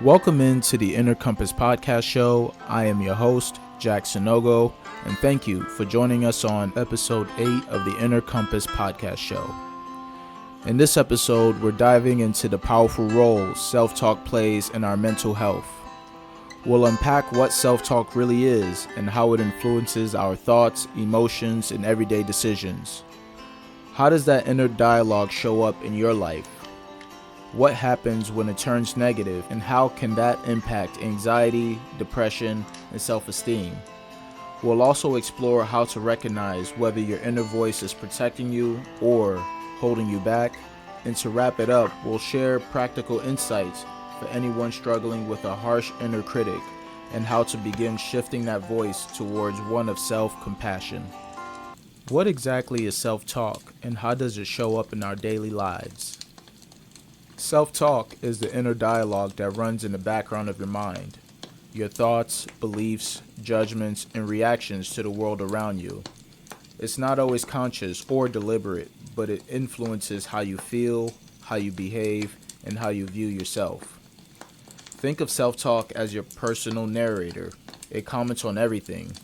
Welcome into the Inner Compass podcast show. I am your host, Jack Sinogo, and thank you for joining us on episode 8 of the Inner Compass podcast show. In this episode, we're diving into the powerful role self-talk plays in our mental health. We'll unpack what self-talk really is and how it influences our thoughts, emotions, and everyday decisions. How does that inner dialogue show up in your life? What happens when it turns negative, and how can that impact anxiety, depression, and self-esteem? We'll also explore how to recognize whether your inner voice is protecting you or holding you back. And to wrap it up, we'll share practical insights for anyone struggling with a harsh inner critic and how to begin shifting that voice towards one of self-compassion. What exactly is self-talk, and how does it show up in our daily lives? Self-talk is the inner dialogue that runs in the background of your mind. Your thoughts, beliefs, judgments, and reactions to the world around you. It's not always conscious or deliberate, but it influences how you feel, how you behave, and how you view yourself. Think of self-talk as your personal narrator. It comments on everything.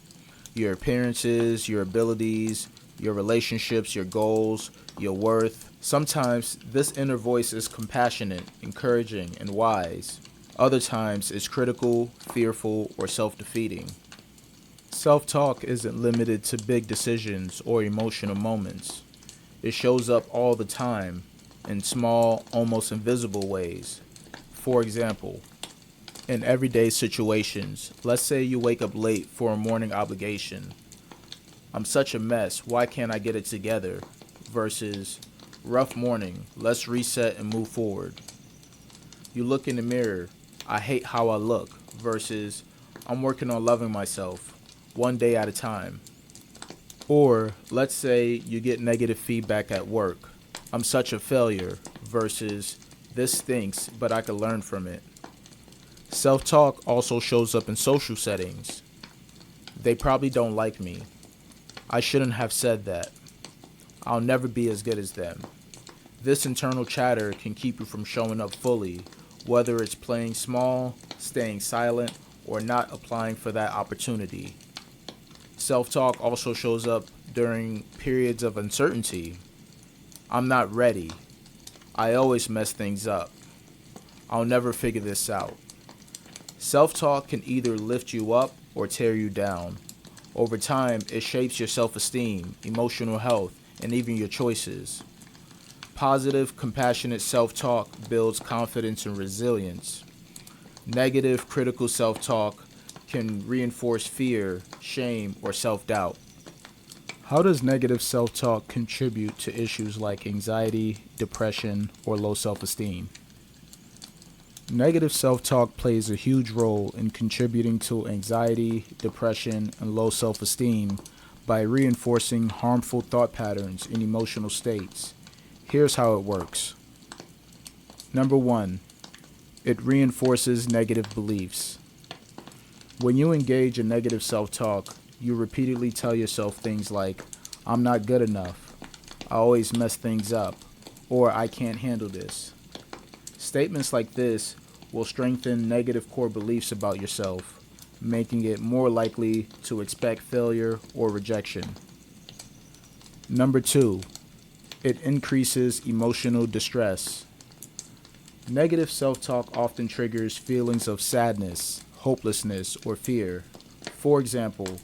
Your appearances, your abilities, your relationships, your goals, your worth. Sometimes this inner voice is compassionate, encouraging, and wise. Other times it's critical, fearful, or self-defeating. Self-talk isn't limited to big decisions or emotional moments. It shows up all the time in small, almost invisible ways. For example, in everyday situations, let's say you wake up late for a morning obligation. I'm such a mess, why can't I get it together? Versus, rough morning, let's reset and move forward. You look in the mirror, I hate how I look, versus, I'm working on loving myself, one day at a time. Or, let's say you get negative feedback at work, I'm such a failure, versus, this stinks, but I can learn from it. Self-talk also shows up in social settings. They probably don't like me. I shouldn't have said that. I'll never be as good as them. This internal chatter can keep you from showing up fully, whether it's playing small, staying silent, or not applying for that opportunity. Self-talk also shows up during periods of uncertainty. I'm not ready. I always mess things up. I'll never figure this out. Self-talk can either lift you up or tear you down. Over time, it shapes your self-esteem, emotional health, and even your choices. Positive, compassionate self-talk builds confidence and resilience. Negative, critical self-talk can reinforce fear, shame, or self-doubt. How does negative self-talk contribute to issues like anxiety, depression, or low self-esteem? Negative self-talk plays a huge role in contributing to anxiety, depression, and low self-esteem by reinforcing harmful thought patterns and emotional states. Here's how it works. Number 1, it reinforces negative beliefs. When you engage in negative self-talk, you repeatedly tell yourself things like, I'm not good enough, I always mess things up, or I can't handle this. Statements like this will strengthen negative core beliefs about yourself, making it more likely to expect failure or rejection. Number 2, it increases emotional distress. Negative self-talk often triggers feelings of sadness, hopelessness, or fear. For example,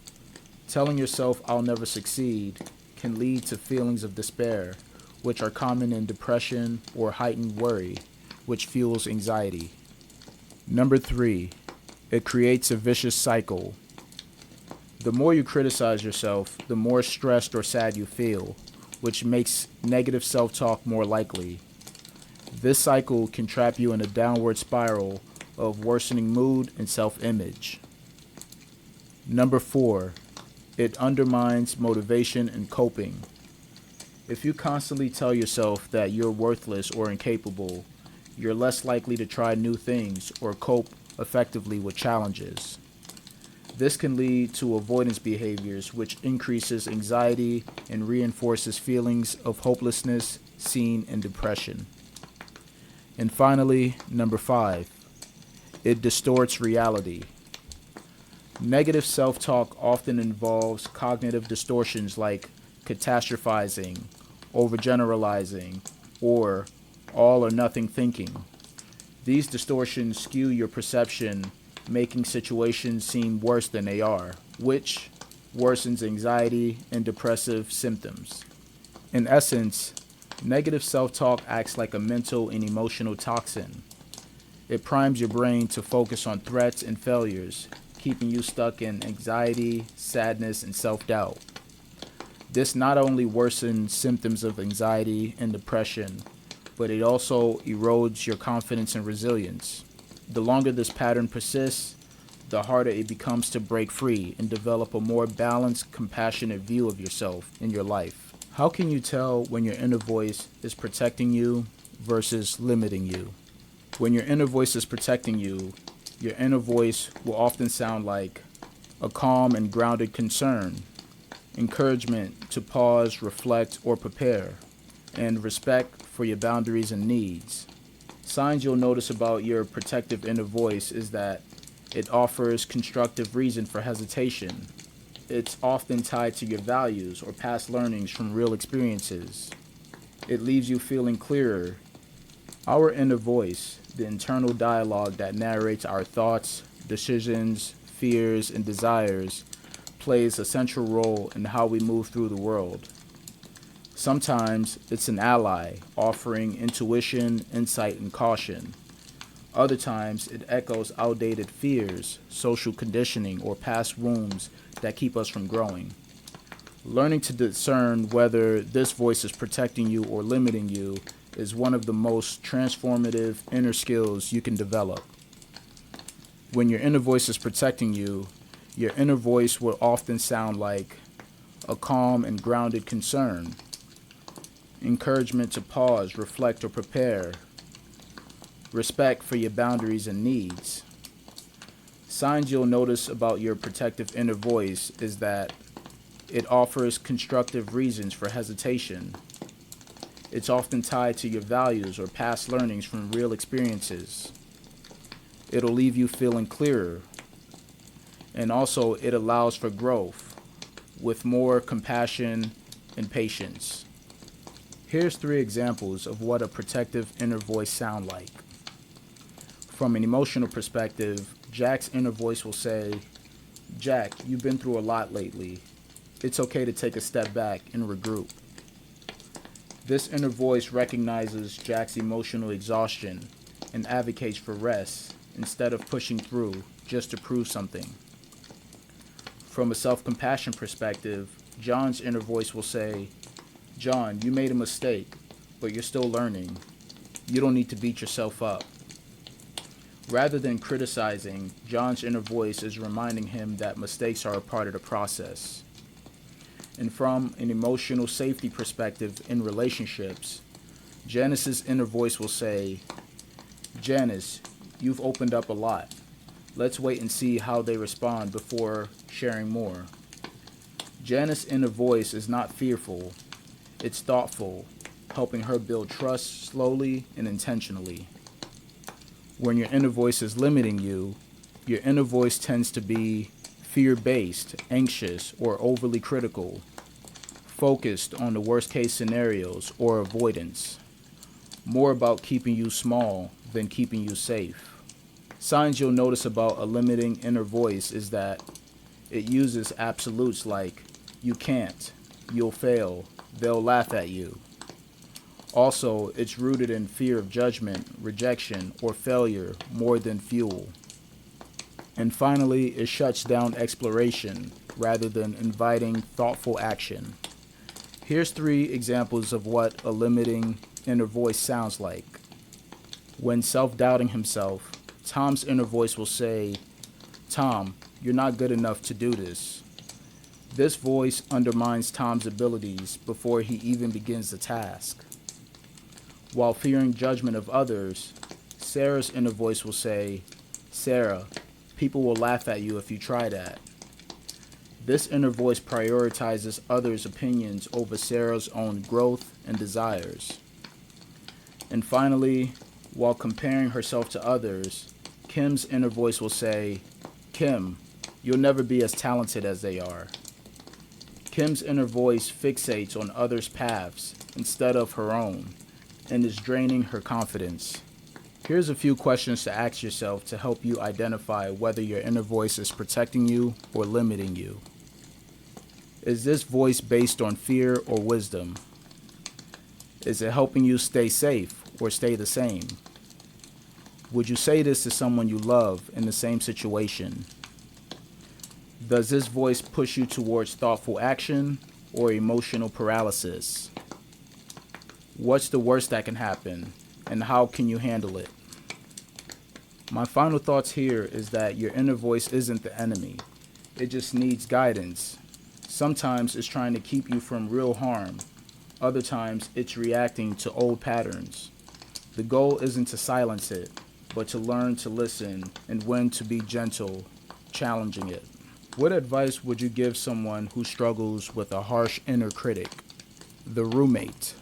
telling yourself I'll never succeed can lead to feelings of despair, which are common in depression or heightened worry, which fuels anxiety. Number 3, it creates a vicious cycle. The more you criticize yourself, the more stressed or sad you feel, which makes negative self-talk more likely. This cycle can trap you in a downward spiral of worsening mood and self-image. Number 4, it undermines motivation and coping. If you constantly tell yourself that you're worthless or incapable, you're less likely to try new things or cope effectively with challenges. This can lead to avoidance behaviors, which increases anxiety and reinforces feelings of hopelessness seen in depression. And finally, number 5, It distorts reality. Negative self-talk often involves cognitive distortions like catastrophizing, overgeneralizing, or all or nothing thinking. These distortions skew your perception, making situations seem worse than they are, which worsens anxiety and depressive symptoms. In essence, negative self-talk acts like a mental and emotional toxin. It primes your brain to focus on threats and failures, keeping you stuck in anxiety, sadness, and self-doubt. This not only worsens symptoms of anxiety and depression, but it also erodes your confidence and resilience. The longer this pattern persists, the harder it becomes to break free and develop a more balanced, compassionate view of yourself and your life. How can you tell when your inner voice is protecting you versus limiting you? When your inner voice is protecting you, your inner voice will often sound like a calm and grounded concern, encouragement to pause, reflect, or prepare, and respect for your boundaries and needs. Signs you'll notice about your protective inner voice is that it offers constructive reason for hesitation. It's often tied to your values or past learnings from real experiences. It leaves you feeling clearer. Our inner voice, the internal dialogue that narrates our thoughts, decisions, fears, and desires, plays a central role in how we move through the world. Sometimes it's an ally, offering intuition, insight, and caution. Other times it echoes outdated fears, social conditioning, or past wounds that keep us from growing. Learning to discern whether this voice is protecting you or limiting you is one of the most transformative inner skills you can develop. When your inner voice is protecting you, your inner voice will often sound like a calm and grounded concern, encouragement to pause, reflect, or prepare, respect for your boundaries and needs. Signs you'll notice about your protective inner voice is that it offers constructive reasons for hesitation. It's often tied to your values or past learnings from real experiences. It'll leave you feeling clearer. And also, it allows for growth with more compassion and patience. Here's 3 examples of what a protective inner voice sounds like. From an emotional perspective, Jack's inner voice will say, "Jack, you've been through a lot lately. It's okay to take a step back and regroup." This inner voice recognizes Jack's emotional exhaustion and advocates for rest instead of pushing through just to prove something. From a self-compassion perspective, John's inner voice will say, "John, you made a mistake, but you're still learning. You don't need to beat yourself up." Rather than criticizing, John's inner voice is reminding him that mistakes are a part of the process. And from an emotional safety perspective in relationships, Janice's inner voice will say, "Janice, you've opened up a lot. Let's wait and see how they respond before sharing more." Janice's inner voice is not fearful, it's thoughtful, helping her build trust slowly and intentionally. When your inner voice is limiting you, your inner voice tends to be fear-based, anxious, or overly critical, focused on the worst-case scenarios or avoidance, more about keeping you small than keeping you safe. Signs you'll notice about a limiting inner voice is that it uses absolutes like, "You can't," "You'll fail," "They'll laugh at you." Also, it's rooted in fear of judgment, rejection, or failure more than fuel. And finally, it shuts down exploration rather than inviting thoughtful action. Here's 3 examples of what a limiting inner voice sounds like. When self-doubting himself, Tom's inner voice will say, "Tom, you're not good enough to do this." This voice undermines Tom's abilities before he even begins the task. While fearing judgment of others, Sarah's inner voice will say, "Sarah, people will laugh at you if you try that." This inner voice prioritizes others' opinions over Sarah's own growth and desires. And finally, while comparing herself to others, Kim's inner voice will say, "Kim, you'll never be as talented as they are." Kim's inner voice fixates on others' paths instead of her own and is draining her confidence. Here's a few questions to ask yourself to help you identify whether your inner voice is protecting you or limiting you. Is this voice based on fear or wisdom? Is it helping you stay safe or stay the same? Would you say this to someone you love in the same situation? Does this voice push you towards thoughtful action or emotional paralysis? What's the worst that can happen, and how can you handle it? My final thoughts here is that your inner voice isn't the enemy. It just needs guidance. Sometimes it's trying to keep you from real harm. Other times it's reacting to old patterns. The goal isn't to silence it, but to learn to listen and when to be gentle, challenging it. What advice would you give someone who struggles with a harsh inner critic? The roommate.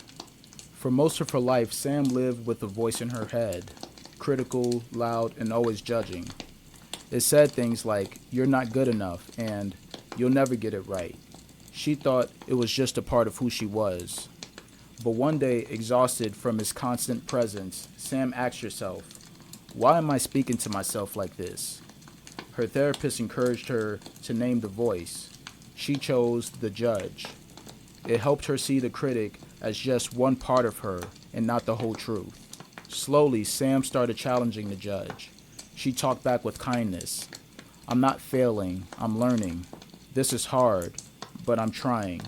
For most of her life, Sam lived with a voice in her head, critical, loud, and always judging. It said things like, "You're not good enough," and "You'll never get it right." She thought it was just a part of who she was. But one day, exhausted from his constant presence, Sam asked herself, "Why am I speaking to myself like this?" Her therapist encouraged her to name the voice. She chose the judge. It helped her see the critic as just one part of her and not the whole truth. Slowly, Sam started challenging the judge. She talked back with kindness. "I'm not failing, I'm learning. This is hard, but I'm trying."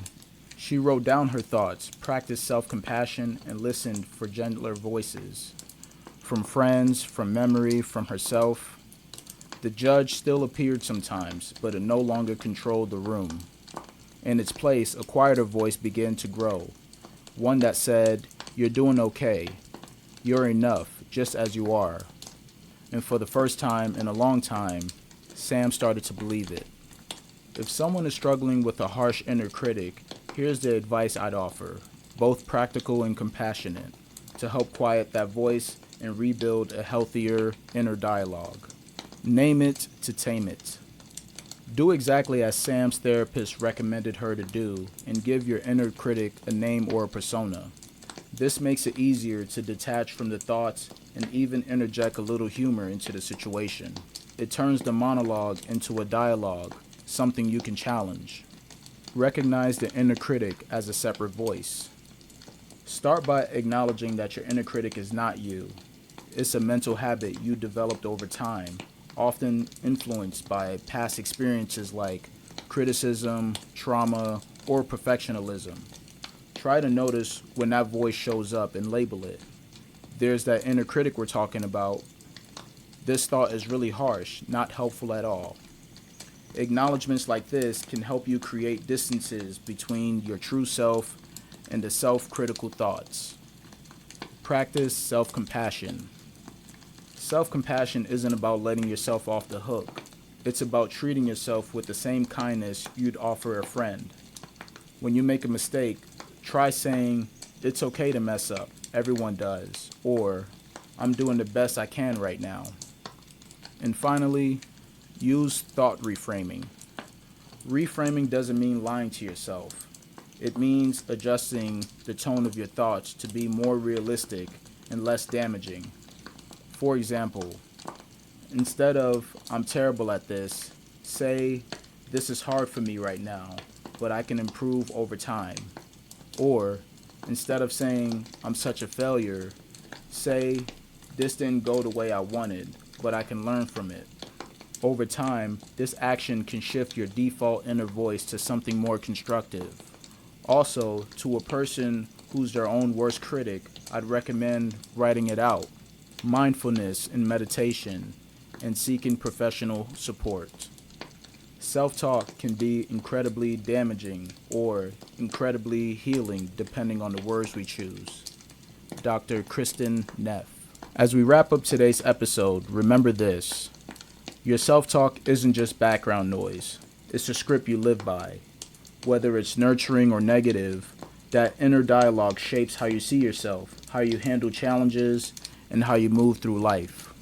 She wrote down her thoughts, practiced self-compassion, and listened for gentler voices. From friends, from memory, from herself. The judge still appeared sometimes, but it no longer controlled the room. In its place, a quieter voice began to grow. One that said, "You're doing okay. You're enough, just as you are." And for the first time in a long time, Sam started to believe it. If someone is struggling with a harsh inner critic, here's the advice I'd offer, both practical and compassionate, to help quiet that voice and rebuild a healthier inner dialogue. Name it to tame it. Do exactly as Sam's therapist recommended her to do and give your inner critic a name or a persona. This makes it easier to detach from the thoughts and even interject a little humor into the situation. It turns the monologue into a dialogue, something you can challenge. Recognize the inner critic as a separate voice. Start by acknowledging that your inner critic is not you. It's a mental habit you developed over time, often influenced by past experiences like criticism, trauma, or perfectionism. Try to notice when that voice shows up and label it. There's that inner critic we're talking about. This thought is really harsh, not helpful at all. Acknowledgements like this can help you create distances between your true self and the self-critical thoughts. Practice self-compassion. Self-compassion isn't about letting yourself off the hook. It's about treating yourself with the same kindness you'd offer a friend. When you make a mistake, try saying, "It's okay to mess up, everyone does," or "I'm doing the best I can right now." And finally, use thought reframing. Reframing doesn't mean lying to yourself. It means adjusting the tone of your thoughts to be more realistic and less damaging. For example, instead of "I'm terrible at this," say, "This is hard for me right now, but I can improve over time." Or, instead of saying "I'm such a failure," say, "This didn't go the way I wanted, but I can learn from it." Over time, this action can shift your default inner voice to something more constructive. Also, to a person who's their own worst critic, I'd recommend writing it out, mindfulness and meditation, and seeking professional support. Self-talk can be incredibly damaging or incredibly healing depending on the words we choose. Dr. Kristen Neff. As we wrap up today's episode, remember this. Your self-talk isn't just background noise. It's a script you live by. Whether it's nurturing or negative, that inner dialogue shapes how you see yourself, how you handle challenges, and how you move through life.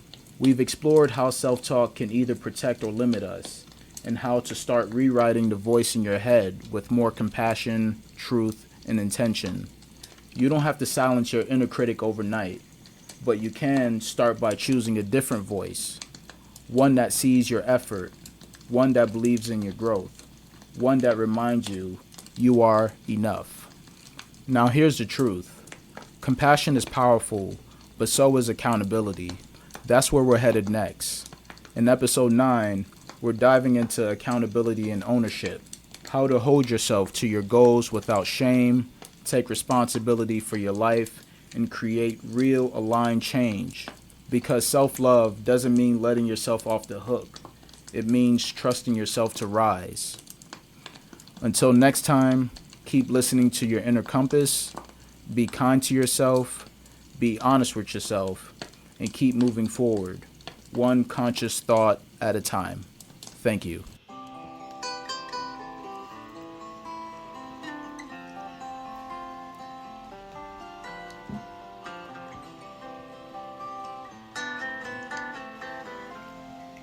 We've explored how self-talk can either protect or limit us, and how to start rewriting the voice in your head with more compassion, truth, and intention. You don't have to silence your inner critic overnight, but you can start by choosing a different voice, one that sees your effort, one that believes in your growth, one that reminds you you are enough. Now here's the truth. Compassion is powerful, but so is accountability. That's where we're headed next. In episode 9, we're diving into accountability and ownership. How to hold yourself to your goals without shame, take responsibility for your life, and create real aligned change. Because self-love doesn't mean letting yourself off the hook. It means trusting yourself to rise. Until next time, keep listening to your inner compass, be kind to yourself, be honest with yourself, and keep moving forward, one conscious thought at a time. Thank you.